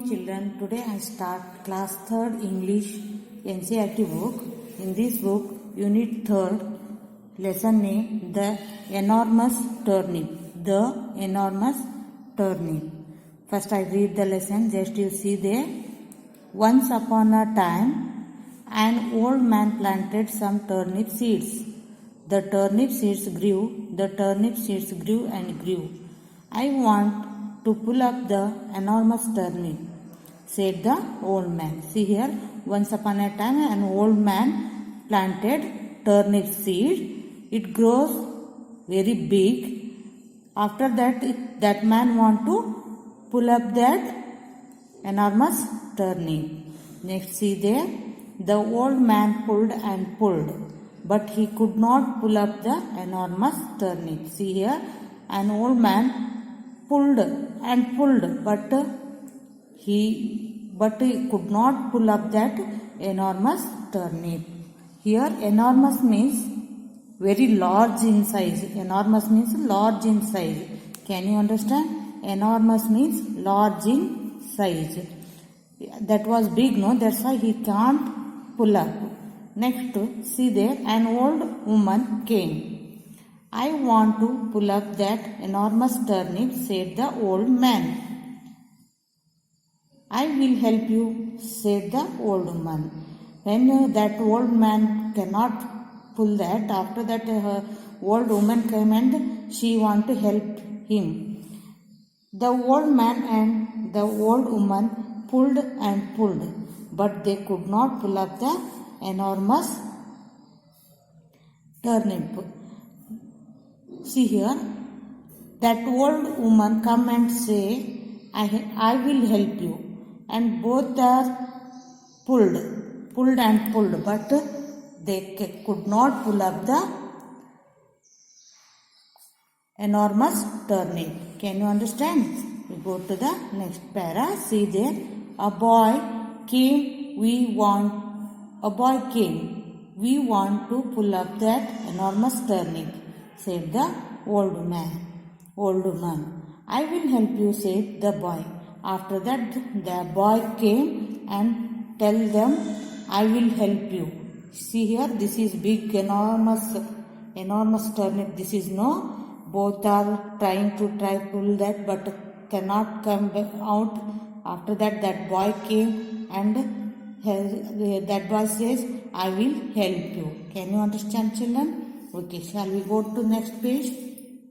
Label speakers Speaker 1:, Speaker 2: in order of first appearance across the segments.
Speaker 1: children. Today I start class 3rd English NCERT book. In this book, unit 3rd, lesson name The Enormous Turnip. The Enormous Turnip. First I read the lesson, just you see there. Once upon a time, an old man planted some turnip seeds. The turnip seeds grew, and grew. I want to pull up the enormous turnip, said the old man. See here, once upon a time an old man planted turnip seed. It grows very big. After that, that man want to pull up that enormous turnip. Next see there, the old man pulled and pulled, but he could not pull up the enormous turnip. See here, an old man pulled and pulled, but he could not pull up that enormous turnip. Here enormous means very large in size. Enormous means large in size. Can you understand? Enormous means large in size. That was big, no? That's why he can't pull up. Next, see there, an old woman came. I want to pull up that enormous turnip, said the old man. I will help you, said the old woman. When that old man cannot pull that, after that old woman came and she want to help him. The old man and the old woman pulled and pulled, but they could not pull up the enormous turnip. See here, that old woman come and say, I will help you. And both are pulled and pulled, but they could not pull up the enormous turnip. Can you understand? We go to the next para. See there, a boy came, we want to pull up that enormous turnip, said the old woman. I will help you, said the boy. After that, the boy came and tell them, I will help you. See here, this is big, enormous turnip. This is no, both are trying to pull that, but cannot come out. After that, that boy came and that boy says, I will help you. Can you understand, children? Okay, shall we go to next page?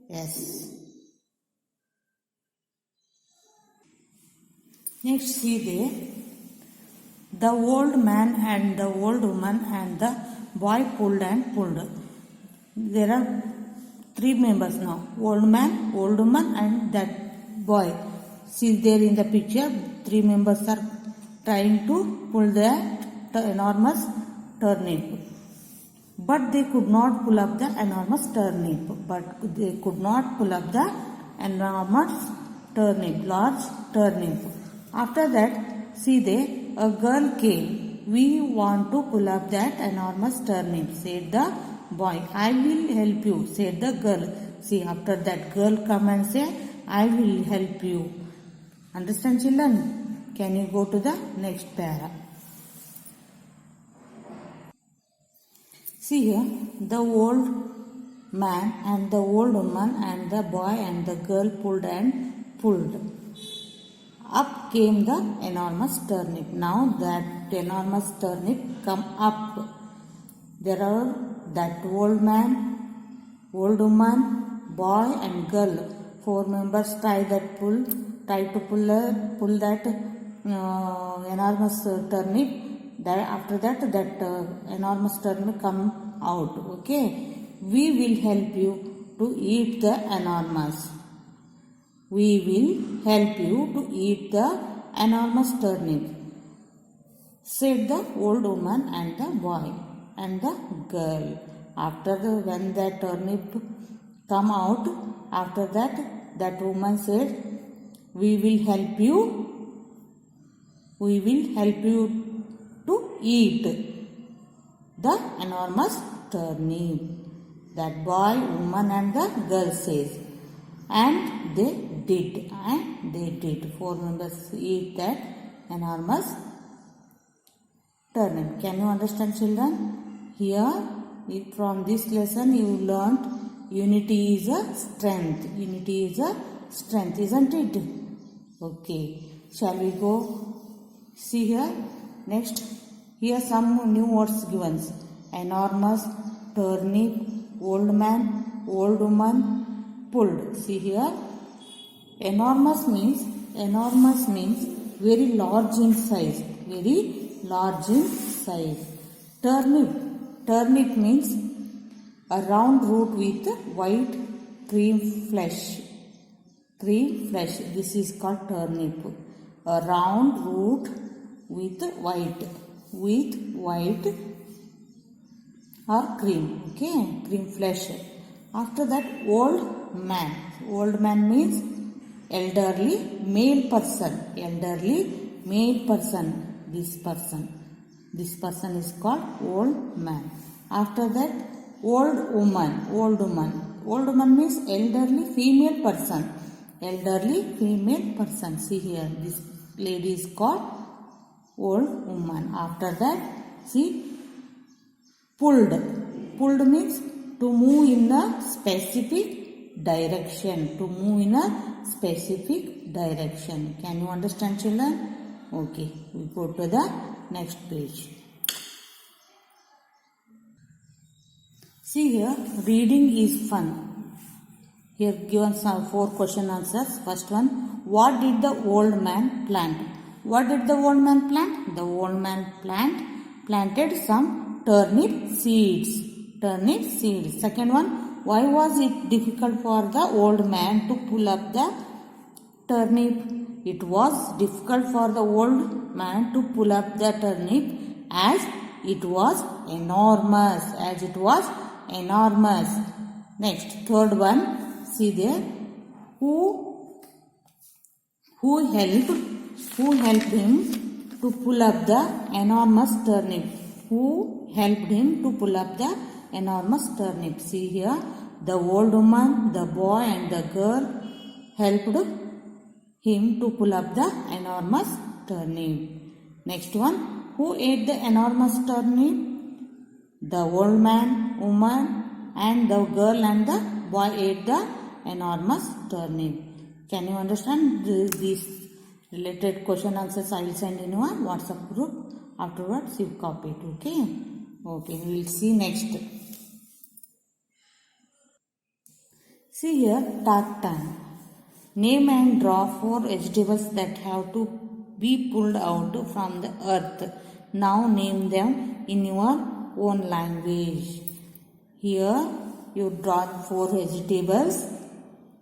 Speaker 1: Yes. Next, see there, the old man and the old woman and the boy pulled and pulled. There are 3 members now, old man, old woman and that boy. See there in the picture, 3 members are trying to pull the enormous turnip. But they could not pull up the enormous turnip. Large turnip. After that, see there, a girl came. We want to pull up that enormous turnip, said the boy. I will help you, said the girl. See, after that girl come and say, I will help you. Understand, children? Can you go to the next para? See here, the old man and the old woman and the boy and the girl pulled and pulled. Up came the enormous turnip. Now that enormous turnip come up. There are that old man, old woman, boy and girl. 4 members try to pull that enormous turnip. After that enormous turnip come out. Okay, we will help you to eat the enormous. We will help you to eat the enormous turnip, said the old woman and the boy and the girl. When that turnip come out, after that woman said, we will help you to eat the enormous turnip. That boy, woman and the girl says. And they did. 4 members eat that enormous turnip. Can you understand, children? Here from this lesson you learnt unity is a strength. Unity is a strength, isn't it? Okay. Shall we go see here? Next, here some new words given. Enormous, turnip, old man, old woman, pulled. See here. Enormous means very large in size. Very large in size. Turnip means a round root with white cream flesh. This is called turnip. A round root with white or cream. Okay, cream flesh. After that, old man. Old man means elderly male person. This person is called old man. After that, old woman. Old woman means elderly female person. See here, this lady is called old woman. After that, see, pulled means to move in a specific direction. Can you understand, children? Okay, we go to the next page. See here, reading is fun. Here given some 4 question answers. First one, what did the old man plant? What did the old man plant? The old man planted some turnip seeds. Second one, why was it difficult for the old man to pull up the turnip? It was difficult for the old man to pull up the turnip as it was enormous. Next, third one, see there, who helped him to pull up the enormous turnip? See here, the old woman, the boy and the girl helped him to pull up the enormous turnip. Next one, who ate the enormous turnip? The old man, woman and the girl and the boy ate the enormous turnip. Can you understand? These related question answers I will send in our WhatsApp group. Afterwards you copy it. Okay, we will see next. See here, talk time. Name and draw 4 vegetables that have to be pulled out from the earth. Now name them in your own language. Here you draw 4 vegetables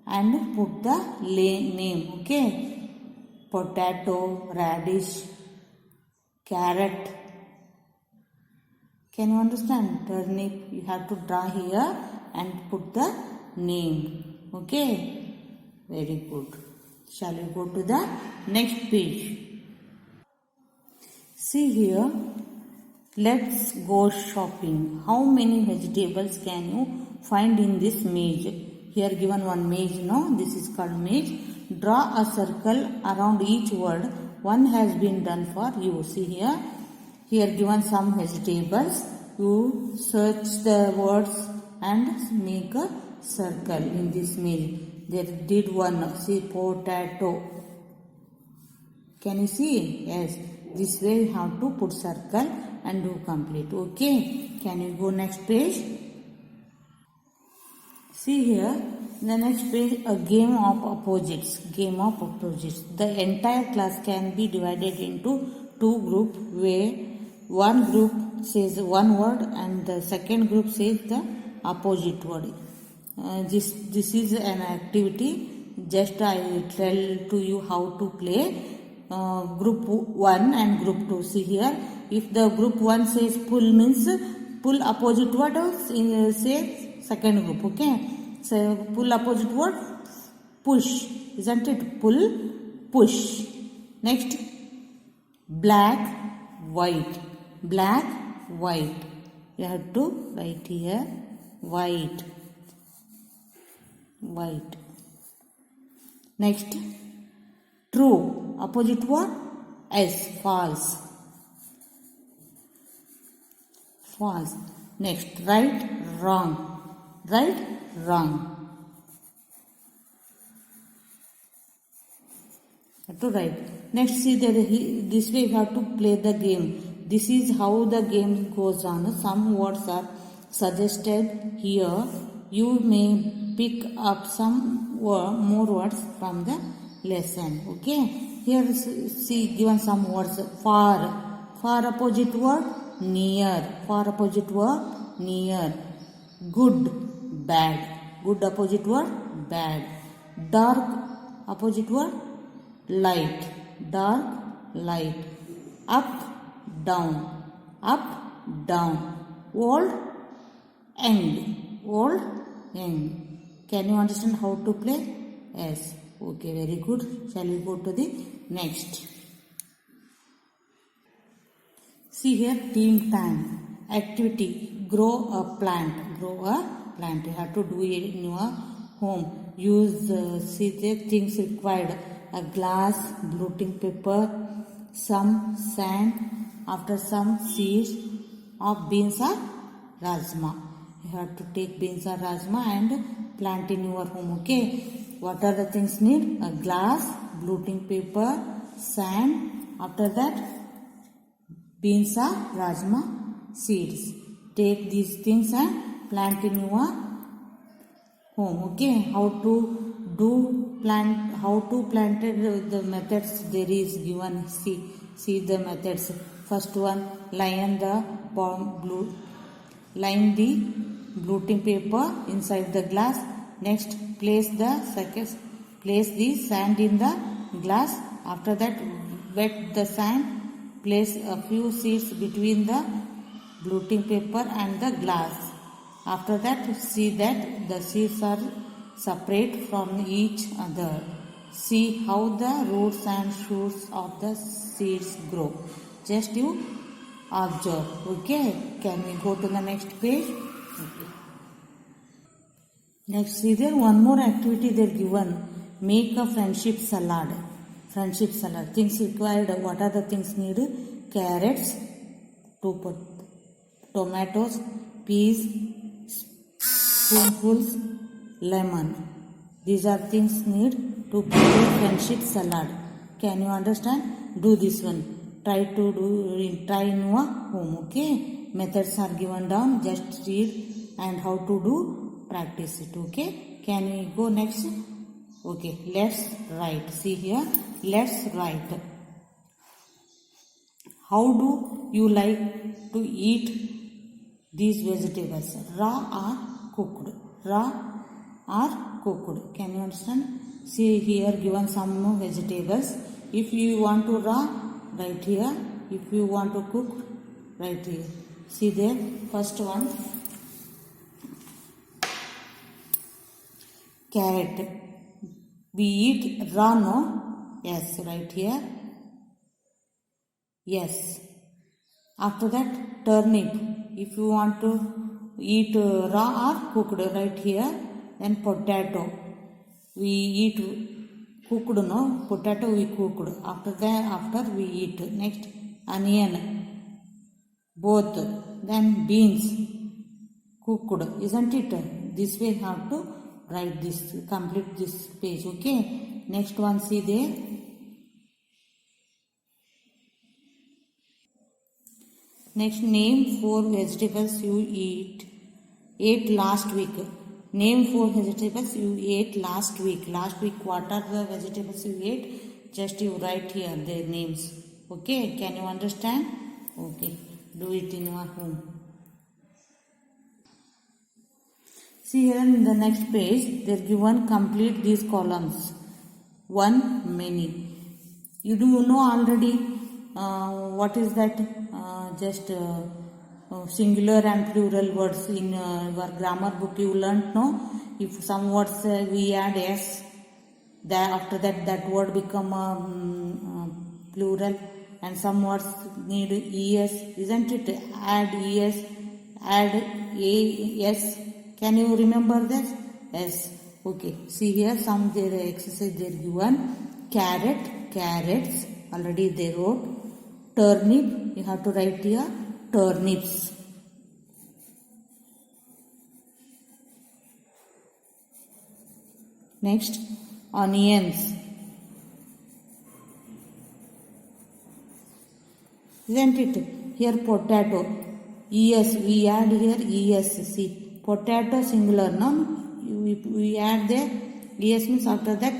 Speaker 1: and put the name. Okay, potato, radish, carrot. Can you understand? Turnip, you have to draw here and put the name. Okay, very good. Shall we go to the next page? See here, let's go shopping. How many vegetables can you find in this maze? Here given one maze, no? This is called maze. Draw a circle around each word. One has been done for you. See here. Here given some vegetables. You search the words and make a circle in this maze. There did one. See, potato. Can you see? Yes. This way you have to put circle and do complete. Okay. Can you go next page? See here. The next page, a game of opposites. The entire class can be divided into 2 groups where one group says one word and the second group says the opposite word. This is an activity. Just I will tell to you how to play. Group 1 and group 2. See here. If the group 1 says pull means pull opposite word, say second group. Okay. So pull opposite word, push, isn't it? Pull, push. Next, black, white. You have to write here, white. Next, true, opposite word, S. False. False. Next, right, wrong. Right, wrong. Have to write. Next, see that this way you have to play the game. This is how the game goes on. Some words are suggested here. You may pick up some more words from the lesson. Okay. Here see given some words. Far. Far opposite word. Near. Far opposite word. Near. Good. Bad. Good opposite word. Bad. Dark opposite word. Light. Dark. Light. Up. Down. Up. Down. Old. Young. Old. Young. Can you understand how to play? Yes. Okay, very good. Shall we go to the next? See here, team time. Activity. Grow a plant. Grow a plant. You have to do it in your home. Use see the things required. A glass, blotting paper, some sand, after some seeds of beans or rajma. You have to take beans or rajma and plant in your home. Okay. What are the things need? A glass, blotting paper, sand, after that beans or rajma seeds. Take these things and plant in your home. Okay. How to plant it, the methods there is given. See the methods. First one, line the blotting paper inside the glass. Next, place the sand in the glass. After that, wet the sand. Place a few seeds between the blotting paper and the glass. After that, see that the seeds are separate from each other. See how the roots and shoots of the seeds grow. Just you observe. Okay. Can we go to the next page? Okay. Next, see there one more activity they are given. Make a friendship salad. Friendship salad. Things required. What are the things needed? Carrots, tomatoes, peas, spoonfuls, lemon. These are things need to prepare friendship salad. Can you understand? Do this one. Try in your home. Okay. Methods are given down. Just read and how to do. Practice it. Okay. Can we go next? Okay. Let's write. See here. Let's write. How do you like to eat these vegetables? Raw or cooked? Raw or cooked? Can you understand? See here given some vegetables. If you want to raw, write here. If you want to cook, write here. See there. First one. Carrot. We eat raw, no? Yes, right here. Yes. After that, turnip. If you want to eat raw or cooked, right here. Then potato. We eat cooked, no? Potato we cooked. After we eat. Next, onion. Both. Then beans. Cooked. Isn't it? This way you have to write this. Complete this page. Okay. Next one, see there. Next, name 4 vegetables you ate last week. Name 4 vegetables you ate last week. Last week, what are the vegetables you ate? Just you write here their names. Okay, can you understand? Okay, do it in your home. See here in the next page, they are given complete these columns. 1, many. You do know already what is that? Singular and plural words in your grammar book you learnt, no? If some words we add s, after that word become plural, and some words need es, isn't it? Add es, add as. Can you remember this? Yes. Okay. See here some there exercise they are given. Carrot, carrots, already they wrote. Turnip, you have to write here turnips. Next, onions. Isn't it? Here potato. Es, we add here es. See, potato singular noun. We add there es means after that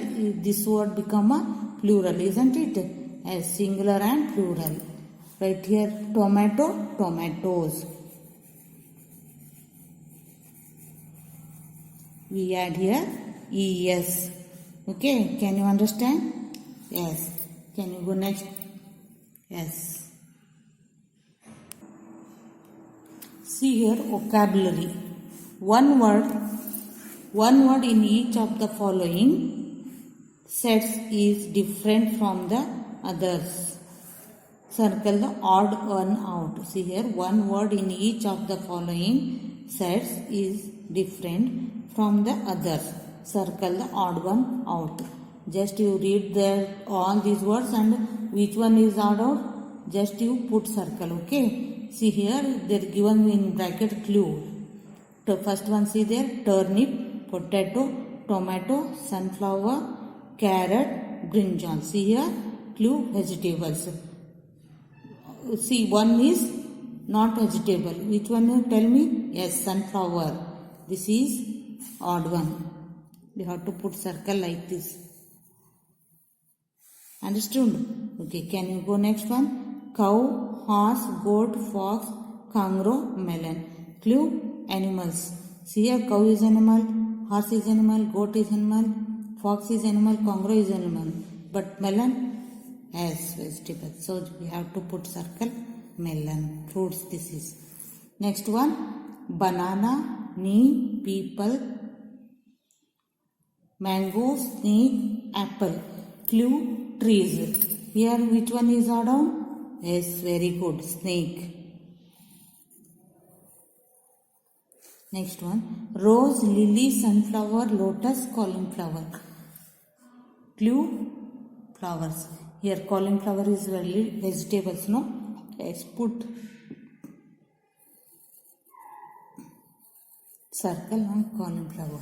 Speaker 1: this word become a plural, isn't it? As singular and plural. Right here tomato, tomatoes. We add here es. Okay, can you understand? Yes. Can you go next? Yes. See here vocabulary. One word in each of the following sets is different from the others. Circle the odd one out. See here, one word in each of the following sets is different from the others. Circle the odd one out. Just you read there all these words and which one is odd out, just you put circle, okay. See here, they are given in bracket clue. The first one, see there, turnip, potato, tomato, sunflower, carrot, brinjal. See here, clue vegetables. See, one is not vegetable. Which one you tell me? Yes, sunflower. This is odd one. You have to put circle like this. Understood? Okay, can you go next one? Cow, horse, goat, fox, kangaroo, melon. Clue, animals. See here, cow is animal, horse is animal, goat is animal, fox is animal, kangaroo is animal. But melon as vegetable. So we have to put circle melon. Fruits this is. Next one, banana, knee, people, mango, snake, apple. Clue, trees. Here which one is odd down? Yes, very good. Snake. Next one, rose, lily, sunflower, lotus, cauliflower. Clue, flowers. Here cauliflower is vegetables, no? Yes, put circle on cauliflower.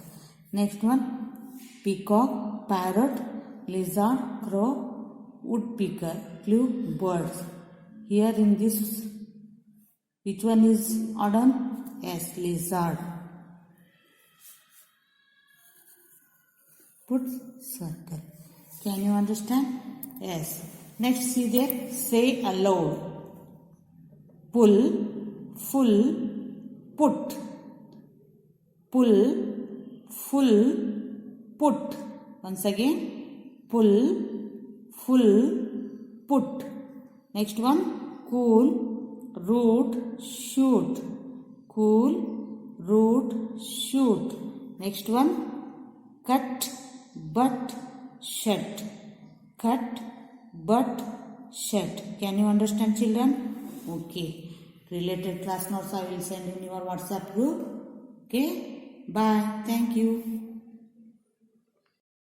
Speaker 1: Next one, peacock, parrot, lizard, crow, woodpecker. Clue, birds. Here in this, which one is odd on? Yes, lizard. Put circle. Can you understand? Yes. Next, see there, say aloud. Pull, full, put. Pull, full, put. Once again, pull, full, put. Next one, cool, root, shoot. Cool, root, shoot. Next one, cut, but, shut. Cut, but, shut. Can you understand, children? Okay. Related class notes I will send in your WhatsApp group. Okay. Bye. Thank you.